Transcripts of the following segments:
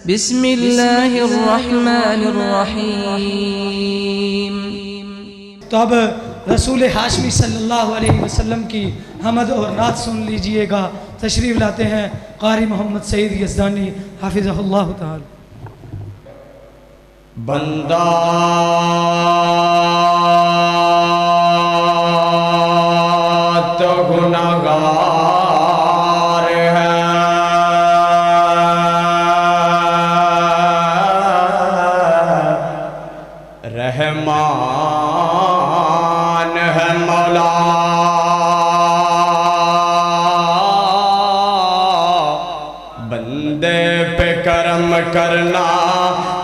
بسم اللہ الرحمن الرحیم۔ تو اب رسول ہاشمی صلی اللہ علیہ وسلم کی حمد اور نعت سن لیجئے گا۔ تشریف لاتے ہیں قاری محمد سعید یزدانی حافظہ اللہ تعالی۔ بندہ تو گناہگار ہے، رحمان ہے مولا، بندے پہ کرم کرنا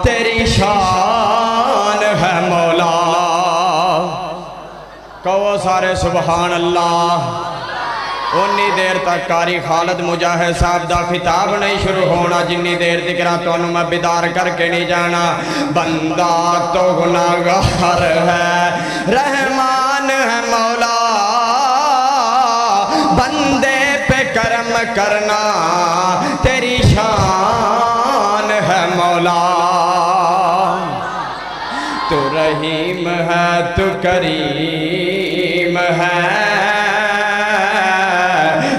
تیری شان ہے مولا۔ کہو سارے سبحان اللہ۔ انی دیر تک قاری خالد مجاہد صاحب دا خطاب نہیں شروع ہونا جنی دیر تکرا تو انہوں میں بیدار کر کے نہیں جانا۔ بندہ تو گناہگار ہے، رحمان ہے مولا، بندے پہ کرم کرنا تیری شان ہے مولا۔ تو رحیم ہے، تو کریم ہے،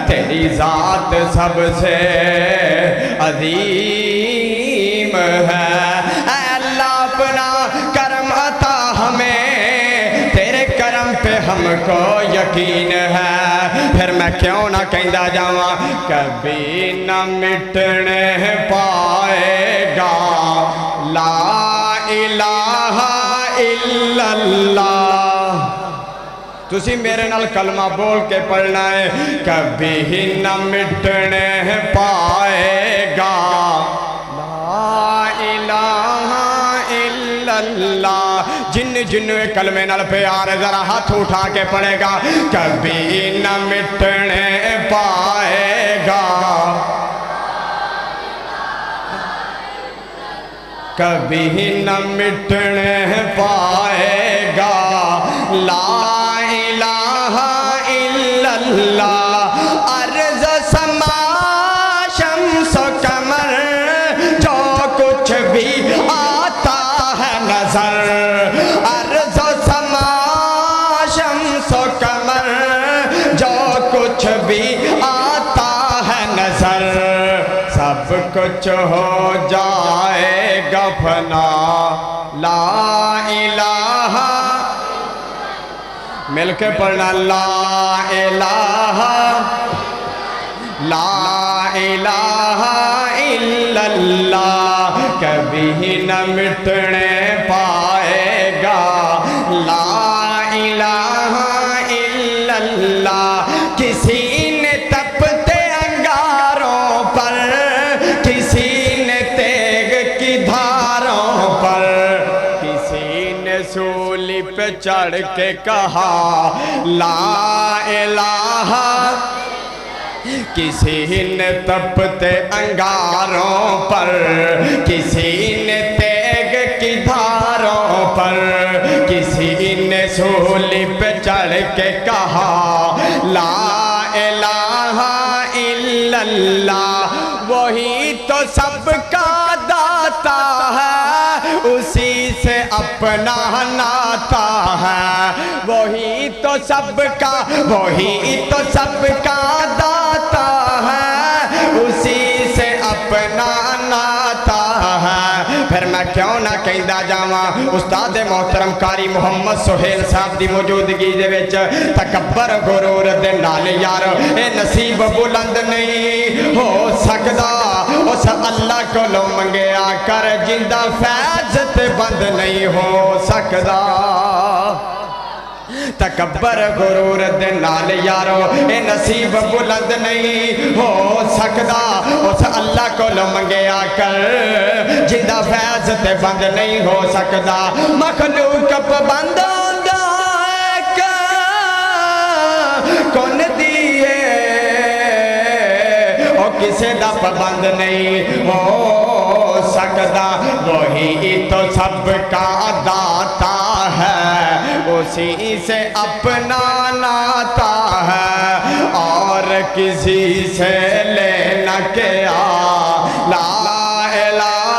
تیری ذات سب سے عظیم ہے۔ اے اللہ اپنا کرم عطا ہمیں، تیرے کرم پہ ہم کو یقین ہے۔ پھر میں کیوں نہ کہندا جاواں، کبھی نہ مٹنے پائے گا لا الہ الا اللہ۔ تسی میرے نال کلمہ بول کے پڑھنا ہے، کبھی ہی نہ مٹنے پائے گا لا الہ الا اللہ۔ جن کلمے نال پیار ذرا ہاتھ اٹھا کے پڑھے گا، کبھی نہ مٹنے پائے گا، کبھی نہ مٹنے پائے گا لا الہ الا اللہ۔ ارض سما شمس و قمر جو کچھ بھی آتا ہے نظر، ارض سما شمس و قمر جو کچھ بھی آتا ہے نظر، سب کچھ ہو جائے گا فنا لا الہ۔ مل کے پڑھنا لا الہ لا الہ الا اللہ، کبھی نہ مٹنے پائے گا لا الہ الا اللہ۔ کسی نے تپتے انگاروں پر، کسی نے تیغ کی دھاروں پر، کسی نے سولی پہ چڑھ کے کہا لا الہ، کسی نے تپتے انگاروں پر، کسی نے تیغ کی دھاروں پر، کسی نے سولی پہ چڑھ کے کہا لا الہ الا اللہ۔ وہی تو سب کا داتا ہے، اسی سے اپنا ناتا ہے، وہی تو سب کا داتا ہے، اسی سے اپنا ناتا ہے۔ پھر میں کیوں نہ کہندا جاواں، استاد محترم قاری محمد سہیل صاحب دی موجودگی دے وچ تکبر غرور دے نال یار اے نصیب بلند نہیں ہو سکدا، اس اللہ کولوں منگیا کر جندا فیض تے بند نہیں ہو سکدا۔ تکبر غرور دے نال یارو اے نصیب بلند نہیں ہو سکدا، اس اللہ کو منگیا کر جندا فیض تے بند نہیں ہو سکدا۔ مخلوق پابند ہوندا ہے کون دیے، او کسے دا پابند نہیں ہو سکدا، وہی تو سب کا داتا ہے، اسی سے اپنا ناتا ہے، اور کسی سے لینا کیا لا الہ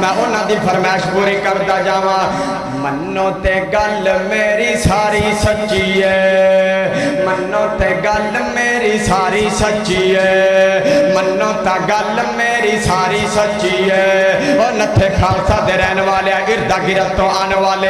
میں انہاں دی فرمائش پوری کردا جاواں منو تے گل میری ساری سچی ہے منو تے گل میری ساری سچی ہے منو تا گل میری ساری سچی ہے او نتھے خالصہ دے رہن والے اردا گرد تو آنے والے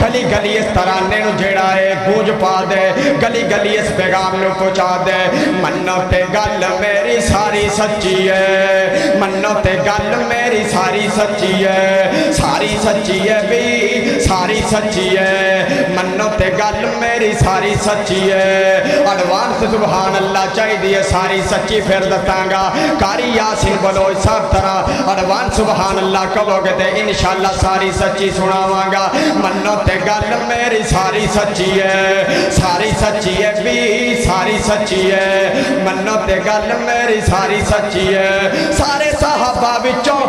گلی گلی اس ترانے نو جیڑا ہے گونج پا دے گلی گلی اس پیغام نو پہنچا دے منو تے گل میری ساری سچی ہے منو تے گل میری ساری سچی ہے ساری سچی ہے بھی ساری سچی ہے منو تے گل میری ساری سچی ہے ایڈوانس سبحان اللہ چاہی دیئے ساری سچی پھر دتانگا کاری یاسین بلوچ صاحب طرح ایڈوانس سبحان اللہ کہو گے تے انشاءاللہ ساری سچی سناواں گا منو تے گل میری ساری سچی ہے ساری سچی ہے بھی ساری سچی ہے منو تے گل میری ساری سچی ہے سارے صحابہ وچوں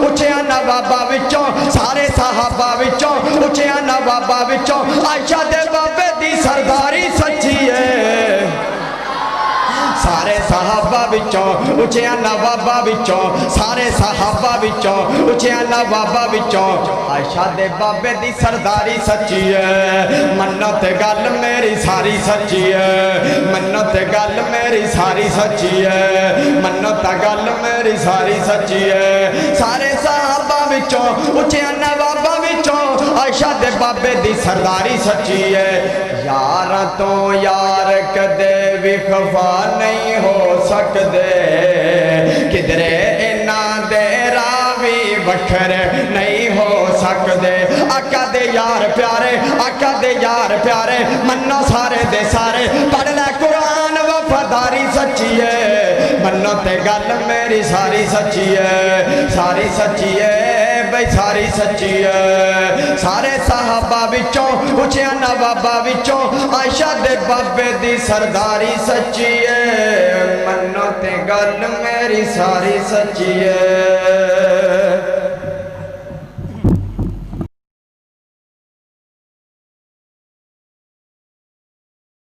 اچھیاں نوابہ وچوں سارے صحابہ وچوں اچھیاں نوابہ وچوں عائشہ دے بابے دی سرداری سچی ہے سارے صحابہ وچوں اچھیاں نوابہ وچوں سارے صحابہ وچوں اچھیاں نوابہ وچوں عائشہ دے بابے دی سرداری سچی ہے منو تے گل میری ساری سچی ہے منو تے گل میری ساری سچی ہے منو تے گل میری ساری سچی ہے سارے صحابہ وچوں اچھیاں نوابہ وچوں عائشہ دے بابے دی سرداری سچی ہے یاراں تو یار کدے بھی خفا نہیں ہو سکدے کدرے انہاں دے راوی وکھرے نہیں ہو سکدے آقا دے یار پیارے منو سارے دے سارے پڑھ لے قرآن وفاداری سچی ہے منو تے گل میری ساری سچی ہے ساری سچی ہے بھئی ساری سچی ہے سارے صحابہ وچوں اچھیاں نوابہ وچوں عائشہ دے بابے دی سرداری سچی ہے منو تے گل میری ساری سچی ہے